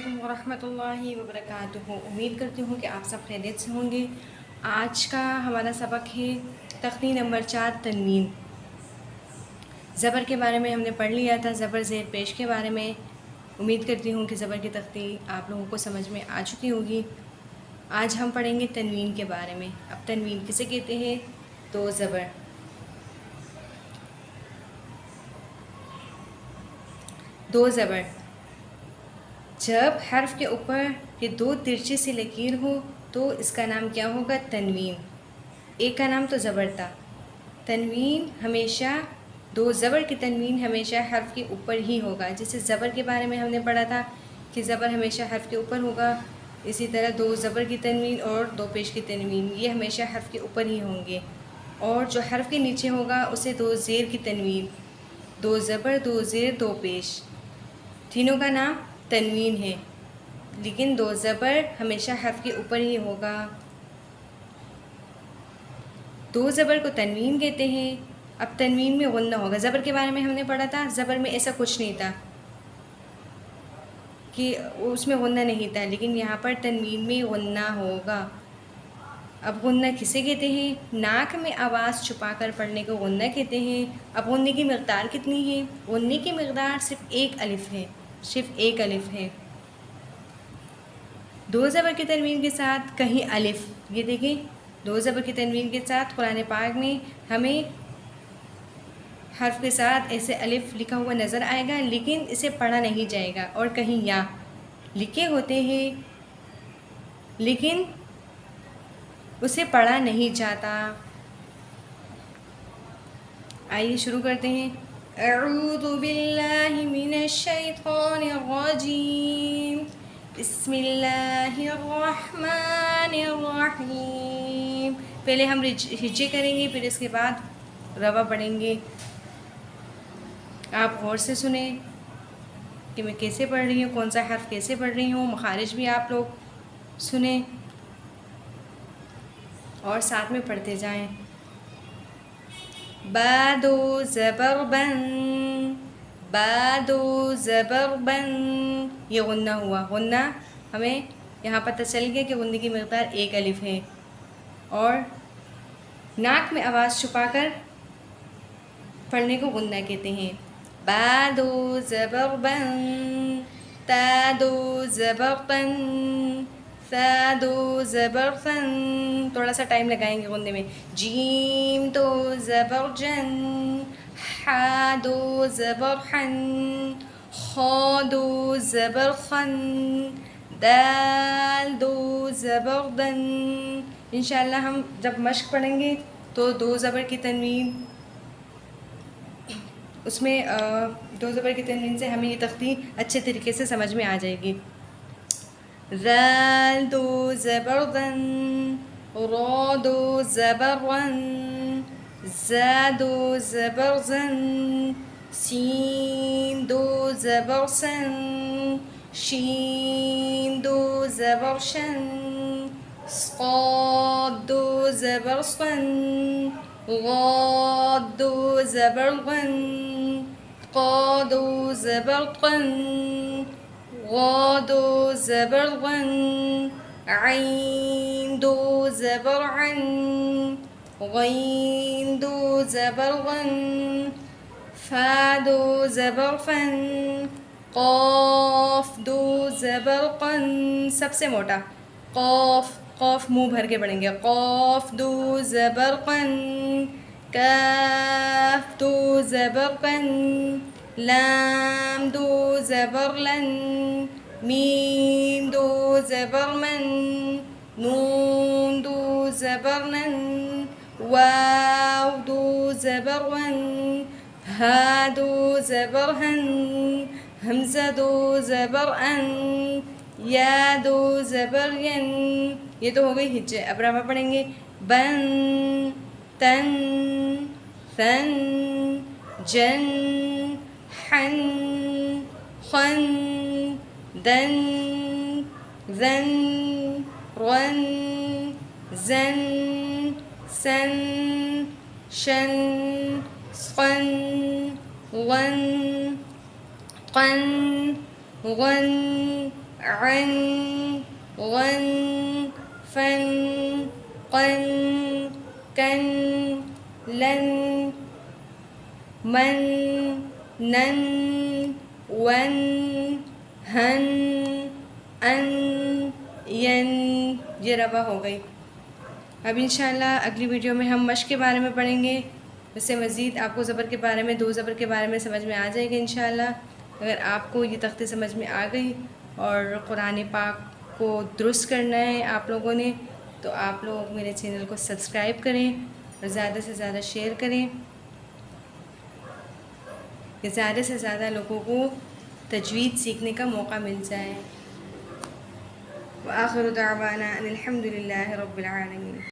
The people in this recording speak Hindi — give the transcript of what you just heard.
अस्सलामुअलैकुम वरहमतुल्लाहि वबरकातुहू। उम्मीद करती हूँ कि आप सब खैरियत से होंगे। आज का हमारा सबक है तख्ती नंबर 4 तनवीन। ज़बर के बारे में हमने पढ़ लिया था, ज़बर ज़ेर पेश के बारे में। उम्मीद करती हूँ कि ज़बर की तख्ती आप लोगों को समझ में आ चुकी होगी। आज हम पढ़ेंगे तनवीन के बारे में। अब तनवीन किसे कहते हैं? दो ज़बर, दो ज़बर। जब हर्फ के ऊपर ये दो तिरछे सी लकीर हो तो इसका नाम क्या होगा? तनवीन। एक का नाम तो ज़बर था। तनवीन हमेशा, दो ज़बर की तनवीन हमेशा हर्फ के ऊपर ही होगा। जैसे ज़बर के बारे में हमने पढ़ा था कि ज़बर हमेशा हर्फ के ऊपर होगा, इसी तरह दो ज़बर की तनवीन और दो पेश की तनवीन ये हमेशा हर्फ के ऊपर ही होंगे। और जो हर्फ के नीचे होगा उसे दो ज़ेर की तनवीन, दो ज़बर, दो ज़ेर, दो पेश, तीनों का नाम तनवीन है। लेकिन दो ज़बर हमेशा हर्फ के ऊपर ही होगा। दो ज़बर को तनवीन कहते हैं। अब तनवीन में गुन्ना होगा। ज़बर के बारे में हमने पढ़ा था, ज़बर में ऐसा कुछ नहीं था कि उसमें गुन्ना नहीं था, लेकिन यहाँ पर तनवीन में गुन्ना होगा। अब गुन्ना किसे कहते हैं? नाक में आवाज़ छुपा कर पढ़ने को गुन्ना कहते हैं। अब गुन्ने की मकदार कितनी है? गुन्ने की मकदार सिर्फ एक अलिफ है, सिर्फ एक अलिफ है। दो ज़बर की तनवीन के साथ कहीं अलिफ, ये देखें, दो ज़बर की तनवीन के साथ कुरान पाक में हमें हर्फ के साथ ऐसे अलिफ लिखा हुआ नज़र आएगा, लेकिन इसे पढ़ा नहीं जाएगा। और कहीं या लिखे होते हैं, लेकिन उसे पढ़ा नहीं जाता। आइए शुरू करते हैं। अऊज़ु बिल्लाहि मिनश शैतानिर रजीम, बिस्मिल्लाहिर रहमानिर रहीम। पहले हम हिज्जे करेंगे, फिर इसके बाद रवा पढ़ेंगे। आप गौर से सुने कि मैं कैसे पढ़ रही हूँ, कौन सा हर्फ कैसे पढ़ रही हूँ। मखारिज भी आप लोग सुने और साथ में पढ़ते जाएं। बादो ज़बर बन, बादो ज़बर बन, ये गुन्ना हुआ। गुन्ना हमें यहाँ पता चल गया कि गुन्ने की मकदार एक अलिफ है। और नाक में आवाज़ छुपाकर पढ़ने को गुन्ना कहते हैं। बादो ज़बर बन, तादो ज़बर तन, सादो ज़बर सन, थोड़ा सा टाइम लगाएंगे गुन्ने में। जीम दो ज़बर जन, हा दो ज़बर हन, खा दो ज़बर खन, दाल दो ज़बर दन। इंशाअल्लाह हम जब मश्क पढ़ेंगे तो दो ज़बर की तनवीन, उसमें दो ज़बर की तनवीन से हमें ये तख्ती अच्छे तरीके से समझ में आ जाएगी। ज़ाल दो ज़बर ज़न, रा दो ज़बर रन, ज़ा दो ज़बर ज़न, सीन दो ज़बर सन, शीन दो ज़बर शन, क़ाद दो ज़बर सन, ग़ाद दो ज़बर गन, क़ा दो ज़बर क़न, ग़ा दो ज़बर गन, ऐन दो ज़बर अन, ग़ैन दो ज़बर गन, फ़ा दो ज़बर फ़न, क़ाफ़ दो ज़बर क़न। सबसे मोटा क़ाफ़, क़ाफ़ मुँह भर के पढ़ेंगे। क़ाफ़ दो ज़बर क़न, काफ़ दो ज़बर क़न, लाम दो ज़बर लन, मीम दो ज़बर मन, नून दो ज़बर नन, वाव दो ज़बर वन, हा दो ज़बर हन, हमज़ा दो ज़बर अन, या दो ज़बर यन। ये तो हो गई हिज्जे। अब रवा पढ़ेंगे। बन, तन, सन, जन, हन, खन, दन, ज़न, रन, ज़न, सन, शन, क़न, वन, क़न, वन, अन गन फन कन कन लन मन नन वन हन अन यन। ये रवा हो गई। अब इंशाल्लाह अगली वीडियो में हम मश्क के बारे में पढ़ेंगे। उससे मज़ीद आपको ज़बर के बारे में, दो ज़बर के बारे में समझ में आ जाएगी इंशाल्लाह। अगर आपको ये तख्ती समझ में आ गई और कुरान पाक को दुरुस्त करना है आप लोगों ने, तो आप लोग मेरे चैनल को सब्सक्राइब करें और ज़्यादा से ज़्यादा शेयर करें कि ज़्यादा से ज़्यादा लोगों को तजवीद सीखने का मौका मिल जाए। व आखिरु दावाना अनिल हम्दुलिल्लाहि रब्बिल आलमीन।